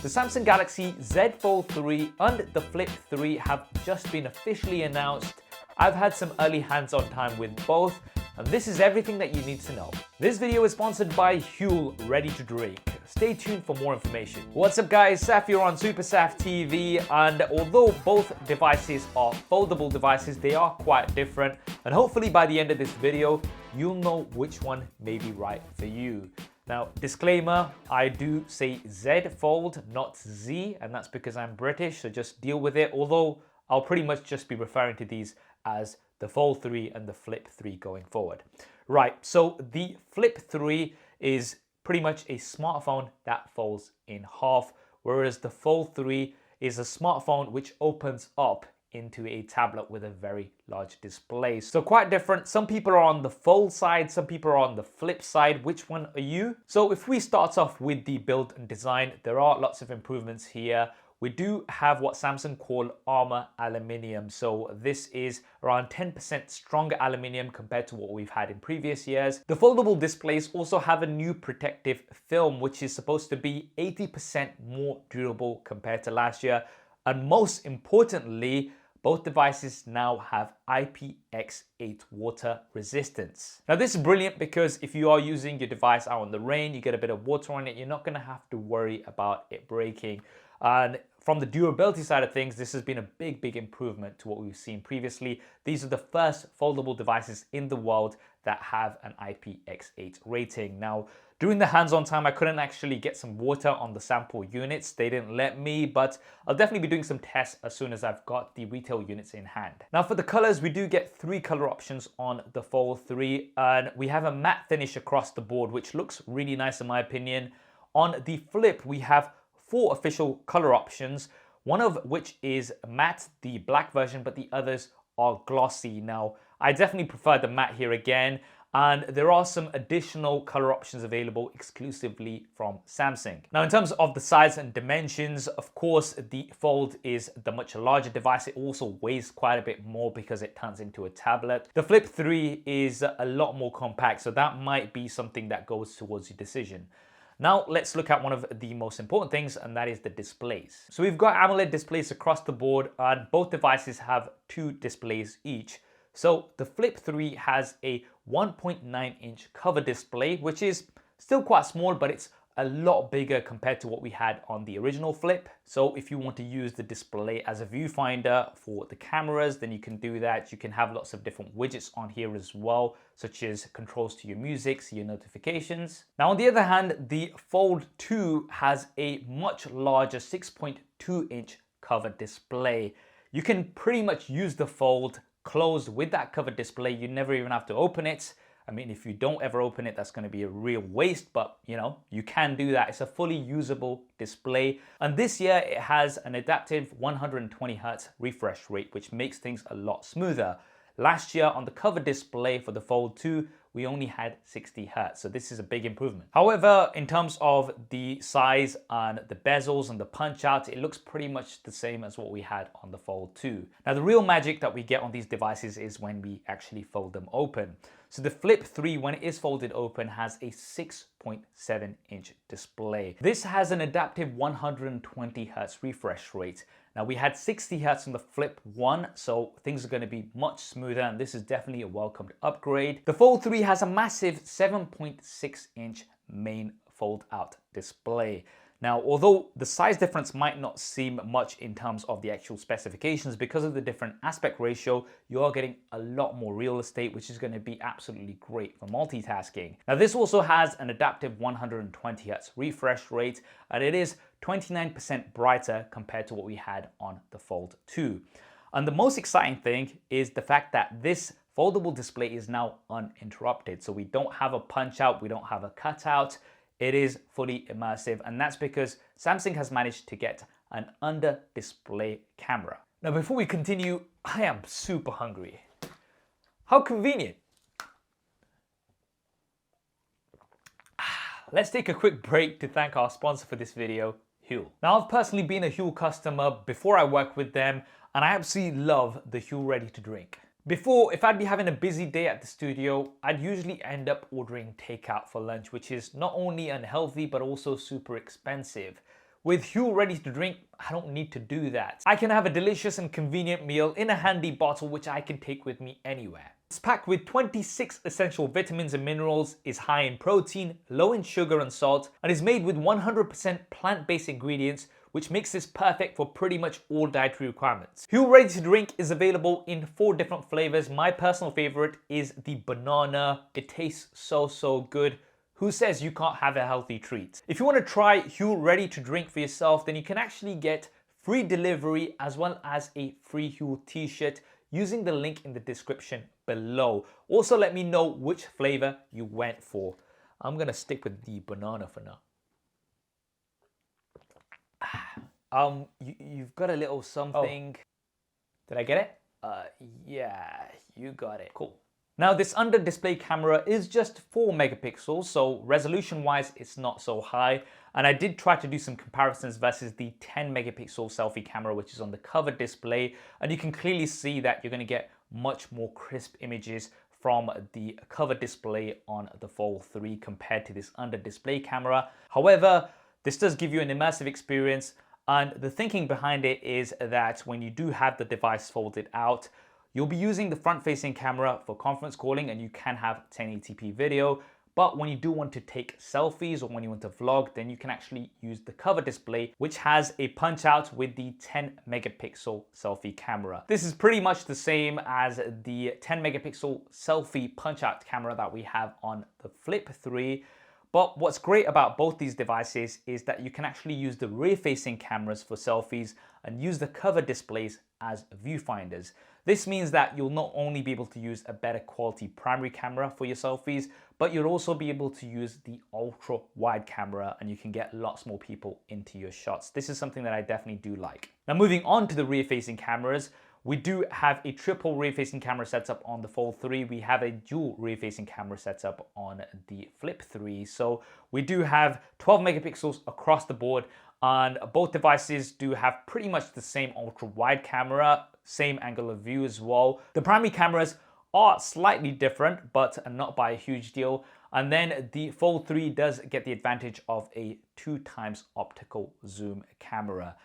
The Samsung Galaxy Z Fold 3 and the Flip 3 have just been officially announced. I've had some early hands-on time with both, and this is everything that you need to know. This video is sponsored by Huel Ready to Drink. Stay tuned for more information. What's up guys, Saf here on SuperSaf TV, and although both devices are foldable devices, they are quite different, and hopefully by the end of this video, you'll know which one may be right for you. Now, disclaimer, I do say Z Fold, not Z, and that's because I'm British, so just deal with it, although I'll pretty much just be referring to these as the Fold 3 and the Flip 3 going forward. Right, so the Flip 3 is pretty much a smartphone that folds in half, whereas the Fold 3 is a smartphone which opens up into a tablet with a very large display. So quite different. Some people are on the fold side, some people are on the flip side. Which one are you? So if we start off with the build and design, there are lots of improvements here. We do have what Samsung call armor aluminium. So this is around 10% stronger aluminium compared to what we've had in previous years. The foldable displays also have a new protective film, which is supposed to be 80% more durable compared to last year. And most importantly, both devices now have IPX8 water resistance. Now this is brilliant because if you are using your device out in the rain, you get a bit of water on it, you're not gonna have to worry about it breaking. And from the durability side of things, this has been a big improvement to what we've seen previously. These are the first foldable devices in the world that have an IPX8 rating. Now, during the hands-on time, I couldn't actually get some water on the sample units. They didn't let me, but I'll definitely be doing some tests as soon as I've got the retail units in hand. Now for the colors, we do get 3 color options on the Fold 3, and we have a matte finish across the board, which looks really nice in my opinion. On the Flip, we have 4 official color options, one of which is matte, the black version, but the others are glossy. Now, I definitely prefer the matte here again, and there are some additional color options available exclusively from Samsung. Now, in terms of the size and dimensions, of course, the Fold is the much larger device. It also weighs quite a bit more because it turns into a tablet. The Flip 3 is a lot more compact, so that might be something that goes towards your decision. Now let's look at one of the most important things, and that is the displays. So we've got AMOLED displays across the board, and both devices have 2 displays each. So the Flip 3 has a 1.9-inch cover display, which is still quite small, but it's a lot bigger compared to what we had on the original Flip. So if you want to use the display as a viewfinder for the cameras, then you can do that. You can have lots of different widgets on here as well, such as controls to your music, your notifications. Now, on the other hand, the Fold 2 has a much larger 6.2-inch cover display. You can pretty much use the Fold closed with that cover display. You never even have to open it. I mean, if you don't ever open it, that's going to be a real waste, but you know, you can do that. It's a fully usable display. And this year it has an adaptive 120 Hz refresh rate, which makes things a lot smoother. Last year on the cover display for the Fold 2, we only had 60 Hz, so this is a big improvement. However, in terms of the size and the bezels and the punch out, it looks pretty much the same as what we had on the Fold 2. Now, the real magic that we get on these devices is when we actually fold them open. So the Flip 3, when it is folded open, has a 6.7-inch display. This has an adaptive 120 Hz refresh rate. Now, we had 60 Hz on the Flip 1, so things are going to be much smoother, and this is definitely a welcomed upgrade. The Fold 3 has a massive 7.6-inch main fold-out display. Now, although the size difference might not seem much in terms of the actual specifications, because of the different aspect ratio, you are getting a lot more real estate, which is going to be absolutely great for multitasking. Now, this also has an adaptive 120 Hz refresh rate, and it is 29% brighter compared to what we had on the Fold 2. And the most exciting thing is the fact that this foldable display is now uninterrupted. So we don't have a punch out, we don't have a cutout. It is fully immersive, and that's because Samsung has managed to get an under-display camera. Now, before we continue, I am super hungry. How convenient. Let's take a quick break to thank our sponsor for this video, Huel. Now, I've personally been a Huel customer before I worked with them, and I absolutely love the Huel Ready to Drink. Before, if I'd be having a busy day at the studio, I'd usually end up ordering takeout for lunch, which is not only unhealthy, but also super expensive. With Huel ready to drink, I don't need to do that. I can have a delicious and convenient meal in a handy bottle which I can take with me anywhere. It's packed with 26 essential vitamins and minerals, is high in protein, low in sugar and salt, and is made with 100% plant-based ingredients, which makes this perfect for pretty much all dietary requirements. Huel Ready to Drink is available in 4 different flavors. My personal favorite is the banana. It tastes so good. Who says you can't have a healthy treat? If you want to try Huel Ready to Drink for yourself, then you can actually get free delivery as well as a free Huel t-shirt using the link in the description below. Also, let me know which flavor you went for. I'm gonna stick with the banana for now. You've got a little something. Oh. Did I get it? Yeah, you got it. Cool. Now, this under display camera is just 4 megapixels, so resolution wise, it's not so high. And I did try to do some comparisons versus the 10 megapixel selfie camera, which is on the cover display. And you can clearly see that you're gonna get much more crisp images from the cover display on the Fold 3 compared to this under display camera. However, this does give you an immersive experience. And the thinking behind it is that when you do have the device folded out, you'll be using the front-facing camera for conference calling and you can have 1080p video. But when you do want to take selfies or when you want to vlog, then you can actually use the cover display, which has a punch out with the 10 megapixel selfie camera. This is pretty much the same as the 10 megapixel selfie punch out camera that we have on the Flip 3. But what's great about both these devices is that you can actually use the rear-facing cameras for selfies and use the cover displays as viewfinders. This means that you'll not only be able to use a better quality primary camera for your selfies, but you'll also be able to use the ultra wide camera and you can get lots more people into your shots. This is something that I definitely do like. Now, moving on to the rear-facing cameras, we do have a triple rear-facing camera setup on the Fold 3. We have a dual rear-facing camera setup on the Flip 3. So we do have 12 megapixels across the board, and both devices do have pretty much the same ultra-wide camera, same angle of view as well. The primary cameras are slightly different, but not by a huge deal. And then the Fold 3 does get the advantage of a 2x optical zoom camera.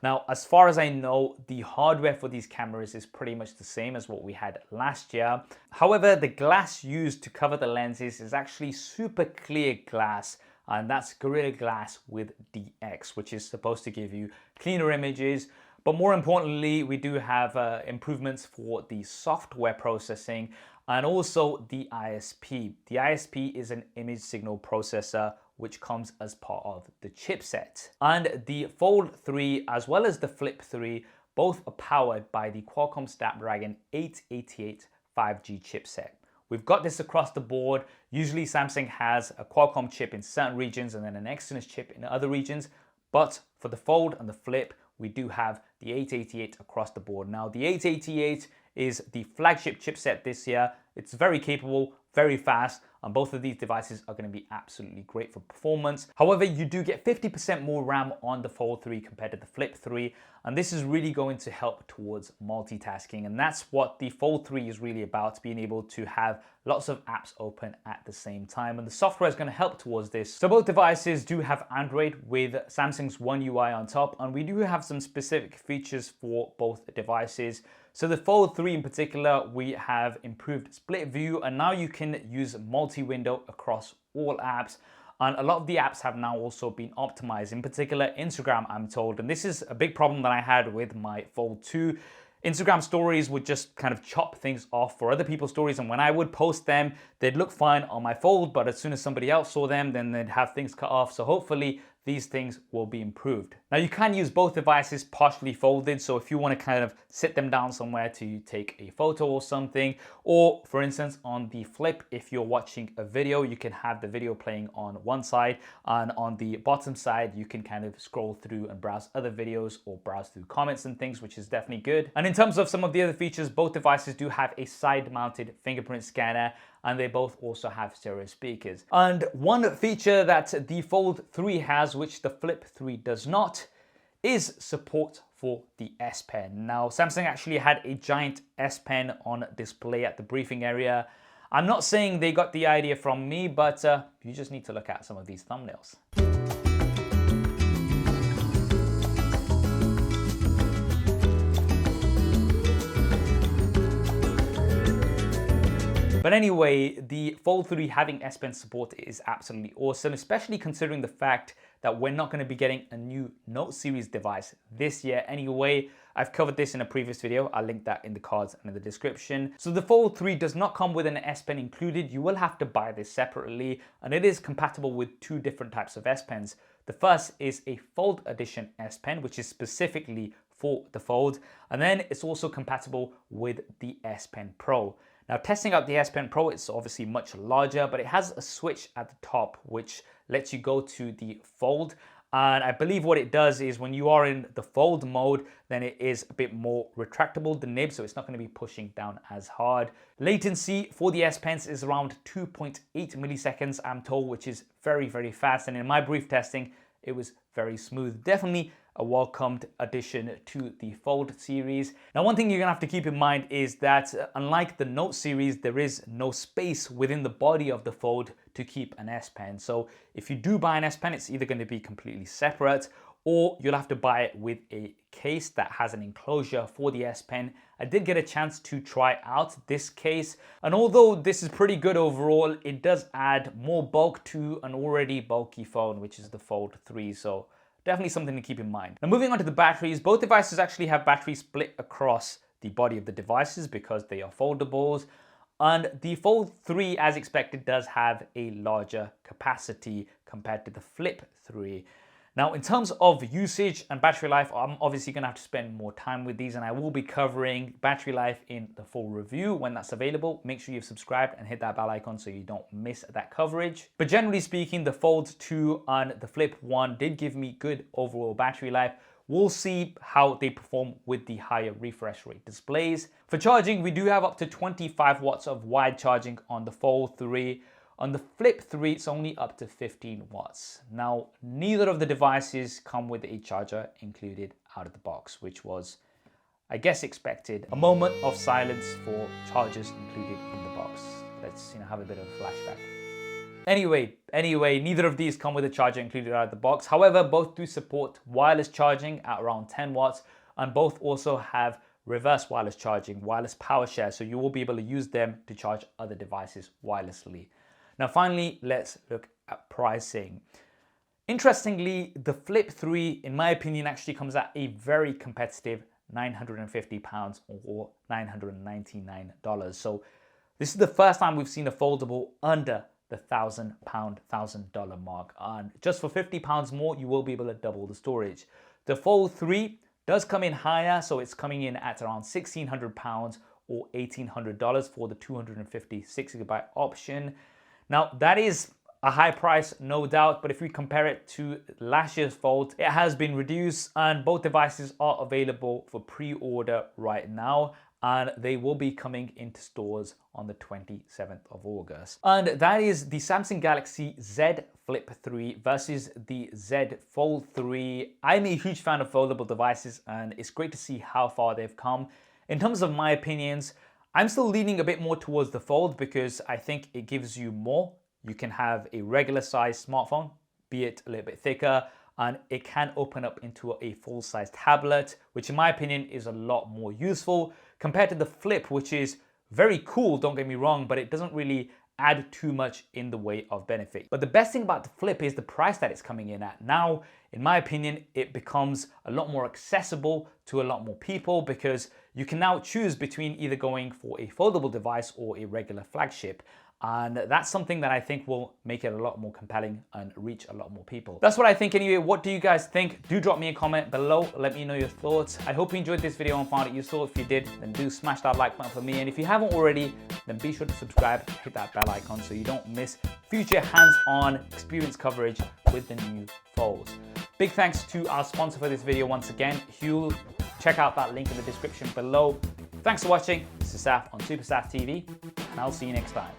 Now, as far as I know, the hardware for these cameras is pretty much the same as what we had last year. However, the glass used to cover the lenses is actually super clear glass, and that's Gorilla Glass with DX, which is supposed to give you cleaner images. But more importantly, we do have improvements for the software processing and also the ISP. The ISP is an image signal processor which comes as part of the chipset. And the Fold 3 as well as the Flip 3 both are powered by the Qualcomm Snapdragon 888 5G chipset. We've got this across the board. Usually Samsung has a Qualcomm chip in certain regions and then an Exynos chip in other regions. But for the Fold and the Flip, we do have the 888 across the board. Now, the 888 is the flagship chipset this year. It's very capable, very fast, and both of these devices are going to be absolutely great for performance. However, you do get 50% more RAM on the Fold 3 compared to the Flip 3, and this is really going to help towards multitasking, and that's what the Fold 3 is really about, being able to have lots of apps open at the same time, and the software is going to help towards this. So both devices do have Android with Samsung's One UI on top, and we do have some specific features for both devices. So the Fold 3 in particular, we have improved split view, and now you can use multi-window across all apps. And a lot of the apps have now also been optimized, in particular Instagram, I'm told. And this is a big problem that I had with my Fold 2. Instagram stories would just kind of chop things off for other people's stories, and when I would post them, they'd look fine on my Fold, but as soon as somebody else saw them, then they'd have things cut off. So hopefully these things will be improved. Now, you can use both devices partially folded, so if you want to kind of sit them down somewhere to take a photo or something, or for instance on the Flip, if you're watching a video, you can have the video playing on one side, and on the bottom side you can kind of scroll through and browse other videos or browse through comments and things, which is definitely good. And in terms of some of the other features, both devices do have a side-mounted fingerprint scanner, and they both also have stereo speakers. And one feature that the Fold 3 has, which the Flip 3 does not, is support for the S Pen. Now, Samsung actually had a giant S Pen on display at the briefing area. I'm not saying they got the idea from me, but you just need to look at some of these thumbnails. But anyway, the Fold 3 having S Pen support is absolutely awesome, especially considering the fact that we're not going to be getting a new Note series device this year anyway. I've covered this in a previous video. I'll link that in the cards and in the description. So the Fold 3 does not come with an S Pen included. You will have to buy this separately, and it is compatible with two different types of S Pens. The first is a Fold Edition S Pen, which is specifically for the Fold, and then it's also compatible with the S Pen Pro. Now, testing out the S Pen Pro, it's obviously much larger, but it has a switch at the top which lets you go to the Fold. And I believe what it does is when you are in the Fold mode, then it is a bit more retractable, the nib, so it's not going to be pushing down as hard. Latency for the S Pens is around 2.8 milliseconds, I'm told, which is very, very fast. And in my brief testing, it was very smooth. Definitely a welcomed addition to the Fold series. Now, one thing you're gonna have to keep in mind is that unlike the Note series, there is no space within the body of the Fold to keep an S Pen. So if you do buy an S Pen, it's either going to be completely separate, or you'll have to buy it with a case that has an enclosure for the S Pen. I did get a chance to try out this case, and although this is pretty good overall, it does add more bulk to an already bulky phone, which is the Fold 3. So definitely something to keep in mind. Now, moving on to the batteries, both devices actually have batteries split across the body of the devices because they are foldables. And the Fold 3, as expected, does have a larger capacity compared to the Flip 3. Now, in terms of usage and battery life, I'm obviously going to have to spend more time with these, and I will be covering battery life in the full review when that's available. Make sure you've subscribed and hit that bell icon so you don't miss that coverage. But generally speaking, the Fold 2 and the Flip 1 did give me good overall battery life. We'll see how they perform with the higher refresh rate displays. For charging, we do have up to 25 watts of wide charging on the Fold 3. On the Flip 3, it's only up to 15 watts. Now, neither of the devices come with a charger included out of the box, which was, I guess, expected. A moment of silence for chargers included in the box. Let's have a bit of a flashback. Anyway, neither of these come with a charger included out of the box. However, both do support wireless charging at around 10 watts, and both also have reverse wireless charging, wireless power share, so you will be able to use them to charge other devices wirelessly. Now, finally, let's look at pricing. Interestingly, the Flip 3, in my opinion, actually comes at a very competitive £950 or $999. So this is the first time we've seen a foldable under the $1,000 mark. And just for £50 more, you will be able to double the storage. The Fold 3 does come in higher, so it's coming in at around £1,600 or $1,800 for the 256 GB option. Now, that is a high price, no doubt, but if we compare it to last year's Fold, it has been reduced, and both devices are available for pre-order right now, and they will be coming into stores on the 27th of August. And that is the Samsung Galaxy Z Flip 3 versus the Z Fold 3. I'm a huge fan of foldable devices, and it's great to see how far they've come. In terms of my opinions, I'm still leaning a bit more towards the Fold because I think it gives you more. You can have a regular size smartphone, be it a little bit thicker, and it can open up into a full-size tablet, which in my opinion is a lot more useful compared to the Flip, which is very cool, don't get me wrong, but it doesn't really add too much in the way of benefit. But the best thing about the Flip is the price that it's coming in at. Now, in my opinion, it becomes a lot more accessible to a lot more people because you can now choose between either going for a foldable device or a regular flagship. And that's something that I think will make it a lot more compelling and reach a lot more people. That's what I think anyway. What do you guys think? Do drop me a comment below. Let me know your thoughts. I hope you enjoyed this video and found it useful. If you did, then do smash that like button for me. And if you haven't already, then be sure to subscribe, hit that bell icon so you don't miss future hands-on experience coverage with the new Folds. Big thanks to our sponsor for this video once again, Huel. Check out that link in the description below. Thanks for watching. This is Saf on SuperSaf TV, and I'll see you next time.